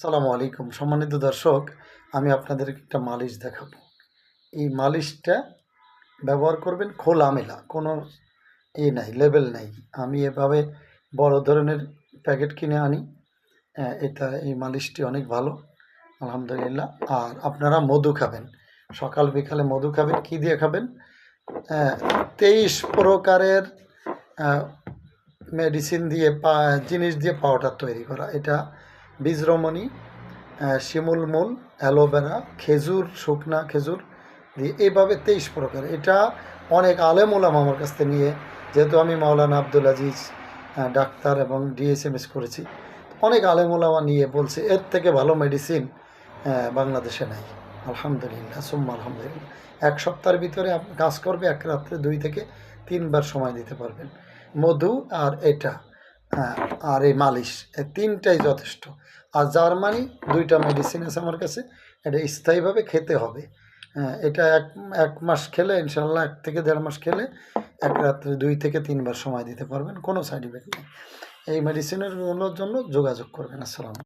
আসসালামু আলাইকুম সম্মানিত দর্শক, আমি আপনাদের একটা মালিশ দেখাবো। এই মালিশটা ব্যবহার করবেন খোলামেলা, কোনো নাই, লেবেল নাই। আমি এভাবে বড় ধরনের প্যাকেট কিনে আনি। এই মালিশটি অনেক ভালো, আলহামদুলিল্লাহ। আর আপনারা মধু খাবেন, সকাল বিকালে মধু খাবেন। কী দিয়ে খাবেন? 23 প্রকারের মেডিসিন দিয়ে জিনিস দিয়ে পাউডার তৈরি করা। এটা বীজরমণী, শিমুল মূল, অ্যালোভেরা, খেজুর, শুকনা খেজুর দিয়ে এইভাবে 23 প্রকার। এটা অনেক আলেম ওলামা আমার কাছ থেকে নিয়ে, যেহেতু আমি মাওলানা আব্দুল আজিজ ডাক্তার এবং ডিএসএমএস করেছি, অনেক আলেম ওলামা নিয়ে বলছে এর থেকে ভালো মেডিসিন বাংলাদেশে নাই। আলহামদুলিল্লাহ সুম্মা আলহামদুলিল্লাহ। এক সপ্তাহের ভিতরে কাজ করবে। এক রাত্রে 2 থেকে 3 বার সময় দিতে পারবেন। মধু আর এটা, আর এই মালিশ, এই 3টাই যথেষ্ট। আর জার্মানি 2টা মেডিসিন আছে আমার কাছে, এটা স্থায়ীভাবে খেতে হবে। এটা এক মাস খেলে ইনশাল্লাহ, 1 থেকে 1.5 মাস খেলে এক রাত্রে 2 থেকে 3 বার সময় দিতে পারবেন, কোনো সাইড ইফেক্ট নেই। এই মেডিসিনের জন্য যোগাযোগ করবেন। আসসালাম।